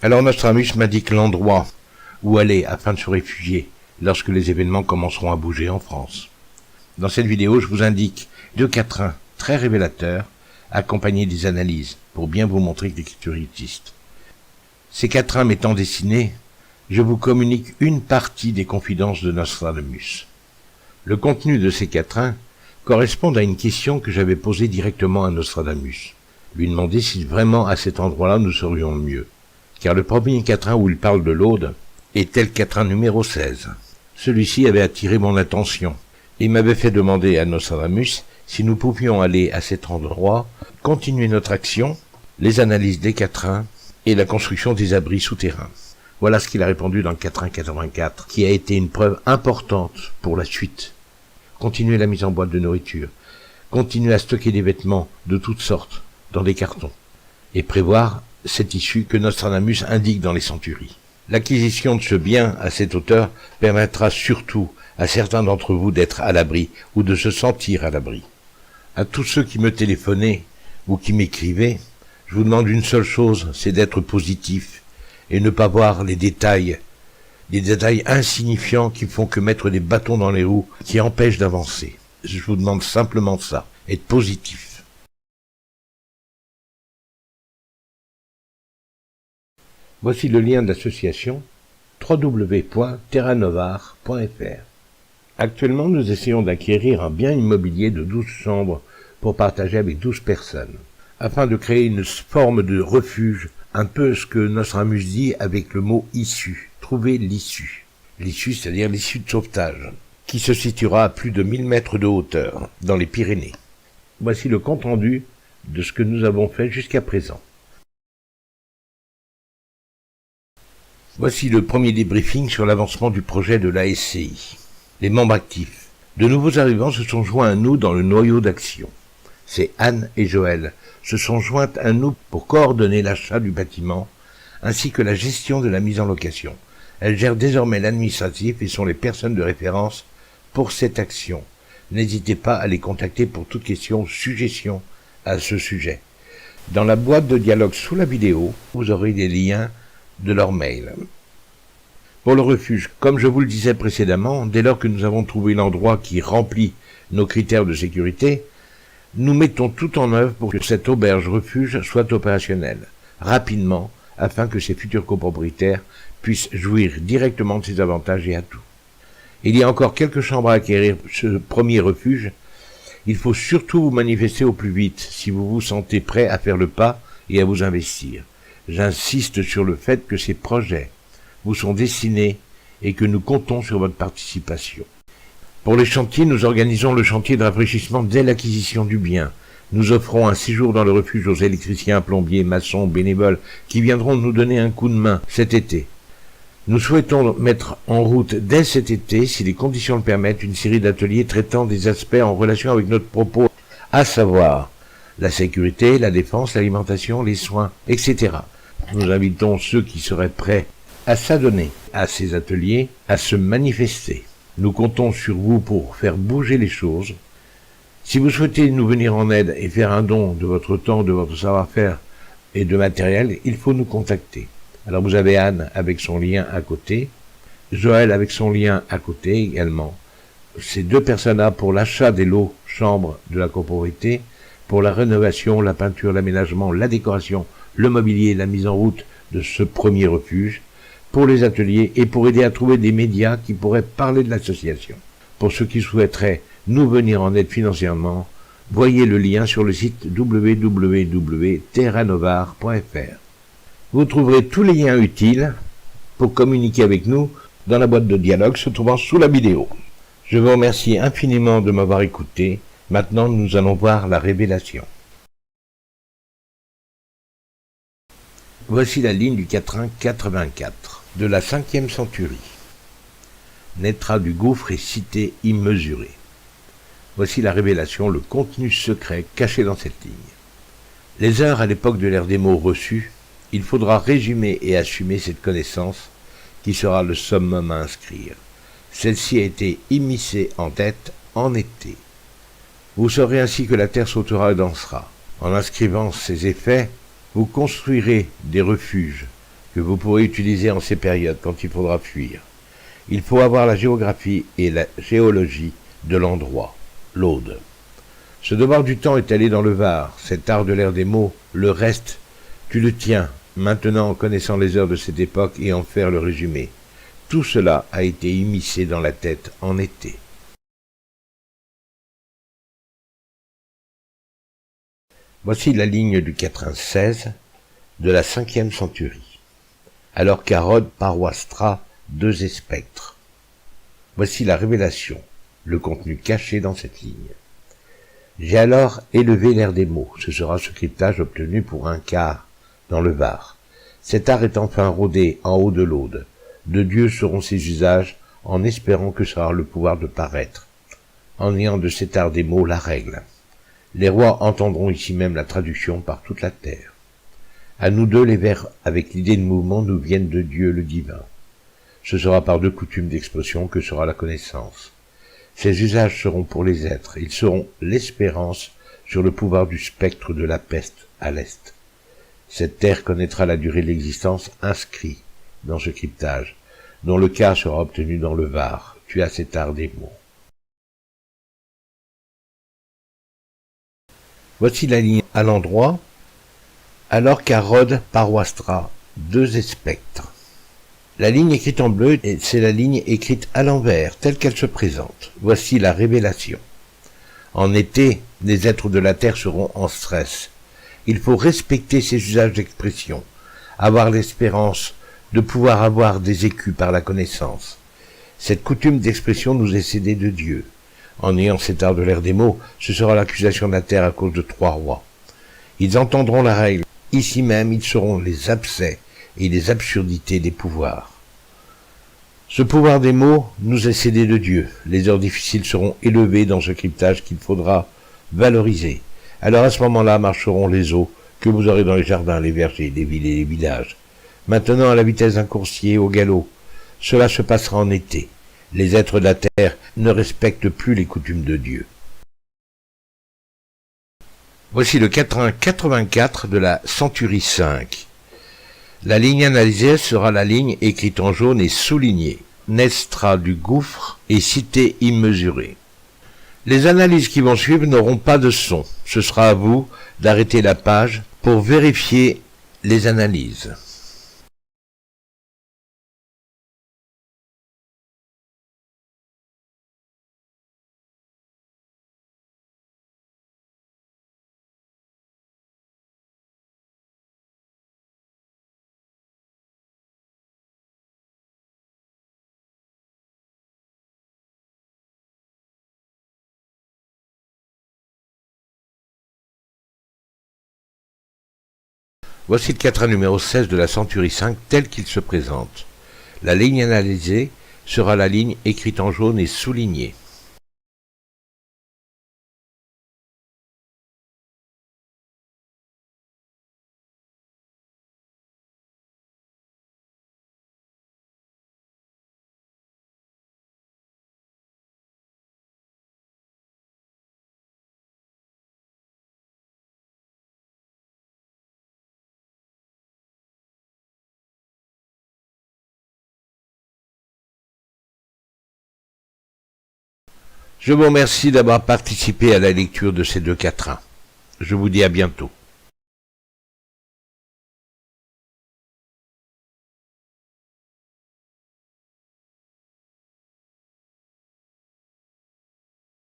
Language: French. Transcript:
Alors Nostradamus m'indique l'endroit où aller afin de se réfugier lorsque les événements commenceront à bouger en France. Dans cette vidéo, je vous indique 2 quatrains très révélateurs, accompagnés des analyses, pour bien vous montrer que l'écriture existe. Ces quatrains m'étant dessinés, je vous communique une partie des confidences de Nostradamus. Le contenu de ces quatrains correspond à une question que j'avais posée directement à Nostradamus. Lui demander si vraiment à cet endroit-là nous serions le mieux. Car le premier quatrain où il parle de l'Aude était le quatrain numéro 16. Celui-ci avait attiré mon attention et m'avait fait demander à Nostradamus si nous pouvions aller à cet endroit, continuer notre action, les analyses des quatrains et la construction des abris souterrains. Voilà ce qu'il a répondu dans le quatrain 84, qui a été une preuve importante pour la suite. Continuer la mise en boîte de nourriture, continuer à stocker des vêtements de toutes sortes dans des cartons, et prévoir cette issue que Nostradamus indique dans les centuries. L'acquisition de ce bien à cette hauteur permettra surtout à certains d'entre vous d'être à l'abri ou de se sentir à l'abri. À tous ceux qui me téléphonaient ou qui m'écrivaient, je vous demande une seule chose, c'est d'être positif et ne pas voir les détails insignifiants qui font que mettre des bâtons dans les roues qui empêchent d'avancer. Je vous demande simplement ça, être positif. Voici le lien de l'association www.terranovar.fr. Actuellement, nous essayons d'acquérir un bien immobilier de 12 chambres pour partager avec 12 personnes, afin de créer une forme de refuge, un peu ce que Nostradamus dit avec le mot issue, trouver l'issue. L'issue, c'est-à-dire l'issue de sauvetage, qui se situera à plus de 1000 mètres de hauteur, dans les Pyrénées. Voici le compte-rendu de ce que nous avons fait jusqu'à présent. Voici le premier débriefing sur l'avancement du projet de la SCI. Les membres actifs. De nouveaux arrivants se sont joints à nous dans le noyau d'action. C'est Anne et Joël se sont jointes à nous pour coordonner l'achat du bâtiment ainsi que la gestion de la mise en location. Elles gèrent désormais l'administratif et sont les personnes de référence pour cette action. N'hésitez pas à les contacter pour toute question ou suggestion à ce sujet. Dans la boîte de dialogue sous la vidéo, vous aurez des liens de leur mail. Pour le refuge, comme je vous le disais précédemment, dès lors que nous avons trouvé l'endroit qui remplit nos critères de sécurité, nous mettons tout en œuvre pour que cette auberge-refuge soit opérationnelle, rapidement, afin que ses futurs copropriétaires puissent jouir directement de ses avantages et atouts. Il y a encore quelques chambres à acquérir pour ce premier refuge. Il faut surtout vous manifester au plus vite si vous vous sentez prêt à faire le pas et à vous investir. J'insiste sur le fait que ces projets vous sont destinés et que nous comptons sur votre participation. Pour les chantiers, nous organisons le chantier de rafraîchissement dès l'acquisition du bien. Nous offrons un séjour dans le refuge aux électriciens, plombiers, maçons, bénévoles qui viendront nous donner un coup de main cet été. Nous souhaitons mettre en route dès cet été, si les conditions le permettent, une série d'ateliers traitant des aspects en relation avec notre propos, à savoir la sécurité, la défense, l'alimentation, les soins, etc. Nous invitons ceux qui seraient prêts à s'adonner à ces ateliers, à se manifester. Nous comptons sur vous pour faire bouger les choses. Si vous souhaitez nous venir en aide et faire un don de votre temps, de votre savoir-faire et de matériel, il faut nous contacter. Alors vous avez Anne avec son lien à côté, Joël avec son lien à côté également. Ces deux personnes-là pour l'achat des lots chambres de la copropriété, pour la rénovation, la peinture, l'aménagement, la décoration, le mobilier, la mise en route de ce premier refuge, pour les ateliers et pour aider à trouver des médias qui pourraient parler de l'association. Pour ceux qui souhaiteraient nous venir en aide financièrement, voyez le lien sur le site www.terranovar.fr. Vous trouverez tous les liens utiles pour communiquer avec nous dans la boîte de dialogue se trouvant sous la vidéo. Je vous remercie infiniment de m'avoir écouté. Maintenant, nous allons voir la révélation. Voici la ligne du quatrain 84, de la 5e centurie. Naîtra du gouffre et cité immesurée. Voici la révélation, le contenu secret caché dans cette ligne. Les heures à l'époque de l'ère des mots reçus, il faudra résumer et assumer cette connaissance qui sera le summum à inscrire. Celle-ci a été immiscée en tête en été. Vous saurez ainsi que la terre sautera et dansera. En inscrivant ces effets, vous construirez des refuges que vous pourrez utiliser en ces périodes quand il faudra fuir. Il faut avoir la géographie et la géologie de l'endroit, l'Aude. Ce devoir du temps est allé dans le Var, cet art de l'ère des mots, le reste, tu le tiens, maintenant en connaissant les heures de cette époque et en faire le résumé. Tout cela a été immiscé dans la tête en été. Voici la ligne du 96 de la 5e centurie. Alors qu'Arod paroistra 2 spectres. Voici la révélation, le contenu caché dans cette ligne. J'ai alors élevé l'air des mots, ce sera ce cryptage obtenu pour un quart dans le Var. Cet art est enfin rodé en haut de l'Aude. De Dieu seront ses usages, en espérant que sera le pouvoir de paraître, en ayant de cet art des mots la règle. Les rois entendront ici même la traduction par toute la terre. À nous deux, les vers avec l'idée de mouvement nous viennent de Dieu le divin. Ce sera par 2 coutumes d'expression que sera la connaissance. Ces usages seront pour les êtres, ils seront l'espérance sur le pouvoir du spectre de la peste à l'est. Cette terre connaîtra la durée de l'existence inscrite dans ce cryptage, dont le cas sera obtenu dans le Var. Tu as cet art des mots. Voici la ligne à l'endroit, alors qu'Arod paroistra 2 spectres. La ligne écrite en bleu, c'est la ligne écrite à l'envers, telle qu'elle se présente. Voici la révélation. En été, les êtres de la Terre seront en stress. Il faut respecter ces usages d'expression, avoir l'espérance de pouvoir avoir des écus par la connaissance. Cette coutume d'expression nous est cédée de Dieu. En ayant cet art de l'ère des mots, ce sera l'accusation de la terre à cause de 3 rois. Ils entendront la règle. Ici même, ils seront les abcès et les absurdités des pouvoirs. Ce pouvoir des mots nous est cédé de Dieu. Les heures difficiles seront élevées dans ce cryptage qu'il faudra valoriser. Alors à ce moment-là marcheront les eaux que vous aurez dans les jardins, les vergers, les villes et les villages. Maintenant à la vitesse d'un coursier au galop. Cela se passera en été. Les êtres de la terre ne respectent plus les coutumes de Dieu. Voici le quatrain 84 de la centurie 5. La ligne analysée sera la ligne écrite en jaune et soulignée. Nestra du gouffre et cité immesurée. Les analyses qui vont suivre n'auront pas de son. Ce sera à vous d'arrêter la page pour vérifier les analyses. Voici le quatrain numéro 16 de la centurie 5 tel qu'il se présente. La ligne analysée sera la ligne écrite en jaune et soulignée. Je vous remercie d'avoir participé à la lecture de ces 2 quatrains. Je vous dis à bientôt.